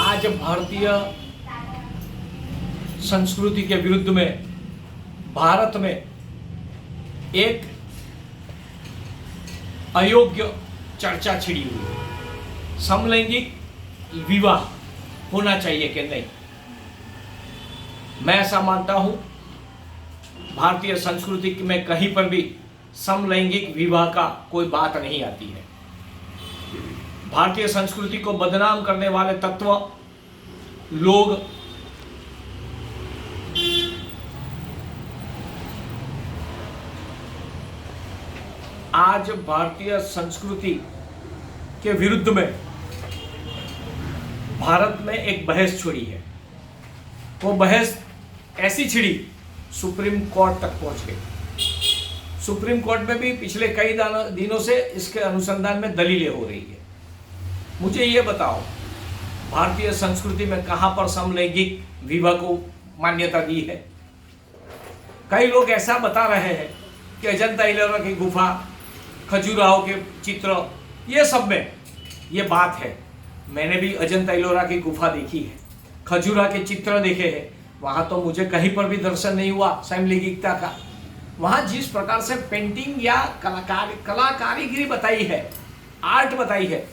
आज भारतीय संस्कृति के विरुद्ध में भारत में एक अयोग्य चर्चा छिड़ी हुई है। समलैंगिक विवाह होना चाहिए कि नहीं। मैं ऐसा मानता हूं, भारतीय संस्कृति में कहीं पर भी समलैंगिक विवाह का कोई बात नहीं आती है। भारतीय संस्कृति को बदनाम करने वाले तत्व लोग आज भारतीय संस्कृति के विरुद्ध में भारत में एक बहस छिड़ी है। वो बहस ऐसी छिड़ी सुप्रीम कोर्ट तक पहुंच गई। सुप्रीम कोर्ट में भी पिछले कई दिनों से इसके अनुसंधान में दलीलें हो रही है। मुझे ये बताओ, भारतीय संस्कृति में कहां पर समलैंगिक विवाह को मान्यता दी है? कई लोग ऐसा बता रहे हैं कि अजंता एलोरा की गुफा, खजुराहो के चित्र, ये सब में ये बात है। मैंने भी अजंता एलोरा की गुफा देखी है, खजुरा के चित्र देखे हैं। वहां तो मुझे कहीं पर भी दर्शन नहीं हुआ समलैंगिकता का। वहां जिस प्रकार से पेंटिंग या कला कारीगरी बताई है, आर्ट बताई है,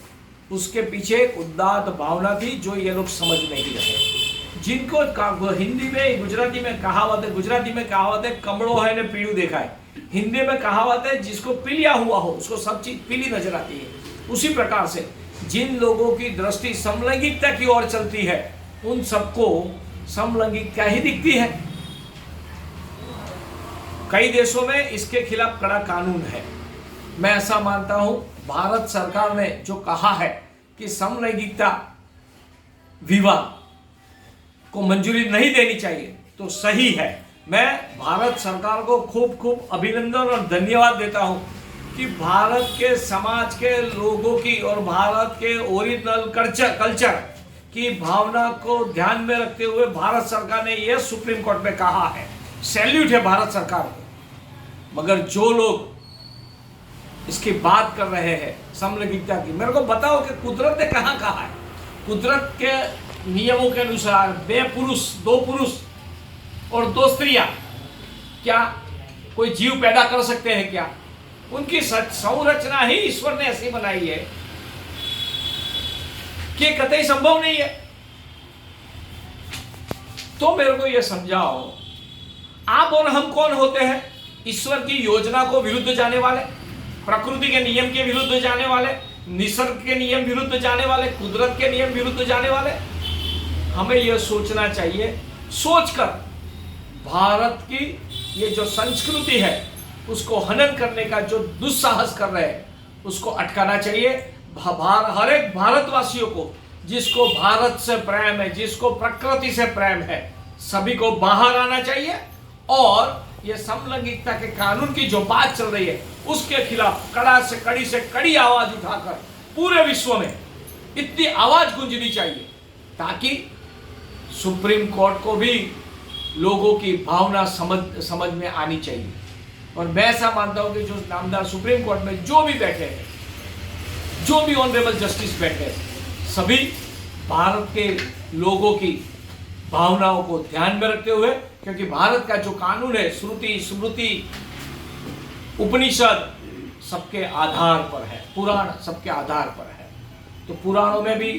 उसके पीछे एक उदात्त भावना थी जो ये लोग समझ नहीं रहे। जिनको हिंदी में, गुजराती में कहावत है कमड़ो है ने पीड़ू देखा है। हिंदी में कहावत है जिसको पीलिया हुआ हो उसको सब चीज पीली नजर आती है। उसी प्रकार से जिन लोगों की दृष्टि समलैंगिकता की ओर चलती है उन सबको समलैंगिकता ही दिखती है। कई देशों में इसके खिलाफ कड़ा कानून है। मैं ऐसा मानता हूं, भारत सरकार ने जो कहा है कि समलैंगिकता विवाह को मंजूरी नहीं देनी चाहिए तो सही है। मैं भारत सरकार को खूब खूब अभिनंदन और धन्यवाद देता हूं कि भारत के समाज के लोगों की और भारत के ओरिजिनल कल्चर की भावना को ध्यान में रखते हुए भारत सरकार ने यह सुप्रीम कोर्ट में कहा है। सैल्यूट है भारत सरकार को। मगर जो लोग इसकी बात कर रहे हैं समलैंगिकता की, मेरे को बताओ कि कुदरत ने कहाँ कहा है? कुदरत के नियमों के अनुसार दो पुरुष और दो स्त्रियां क्या कोई जीव पैदा कर सकते हैं क्या? उनकी संरचना ही ईश्वर ने ऐसी बनाई है कि कतई संभव नहीं है। तो मेरे को यह समझाओ, आप और हम कौन होते हैं? ईश्वर की योजना को विरुद्ध जाने वाले, प्रकृति के नियम के विरुद्ध जाने वाले, निसर्ग के नियम विरुद्ध जाने वाले, कुदरत के नियम विरुद्ध जाने वाले। हमें यह सोचना चाहिए, सोचकर भारत की ये जो संस्कृति है उसको हनन करने का जो दुस्साहस कर रहे हैं उसको अटकाना चाहिए। हर एक भारतवासियों को, जिसको भारत से प्रेम है, जिसको प्रकृति से प्रेम है, सभी को बाहर आना चाहिए और ये समलैंगिकता के कानून की जो बात चल रही है उसके खिलाफ कड़ी से कड़ी आवाज उठाकर पूरे विश्व में इतनी आवाज गूंजनी चाहिए ताकि सुप्रीम कोर्ट को भी लोगों की भावना समझ में आनी चाहिए। और मैं ऐसा मानता हूं कि जो नामदार सुप्रीम कोर्ट में जो भी बैठे हैं, जो भी ऑनरेबल जस्टिस बैठे हैं, सभी भारत के लोगों की भावनाओं को ध्यान में रखते हुए, क्योंकि भारत का जो कानून है, श्रुति स्मृति उपनिषद सबके आधार पर है, पुराण सबके आधार पर है। तो पुराणों में भी,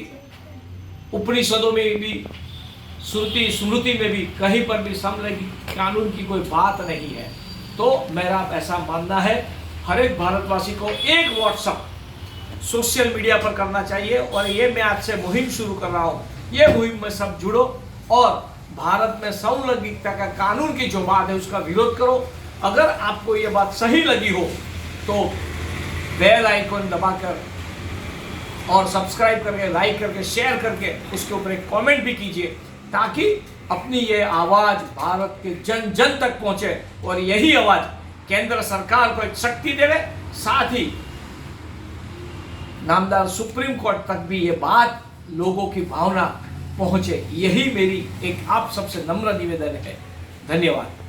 उपनिषदों में भी, श्रुति स्मृति में भी कहीं पर भी समलैंगिक कानून की कोई बात नहीं है। तो मेरा ऐसा मानना है, हर एक भारतवासी को एक व्हाट्सएप सोशल मीडिया पर करना चाहिए। और ये मैं आज से मुहिम शुरू कर रहा हूँ, ये मुहिम में सब जुड़ो और भारत में समलैंगिकता का कानून की जो बात है उसका विरोध करो। अगर आपको ये बात सही लगी हो तो बेल आइकन दबाकर और सब्सक्राइब करके, लाइक करके, शेयर करके उसके ऊपर एक कमेंट भी कीजिए ताकि अपनी ये आवाज भारत के जन जन तक पहुंचे और यही आवाज केंद्र सरकार को एक शक्ति देवे, साथ ही नामदार सुप्रीम कोर्ट तक भी ये बात लोगों की भावना पहुंचे। यही मेरी एक आप सबसे नम्र निवेदन है। धन्यवाद।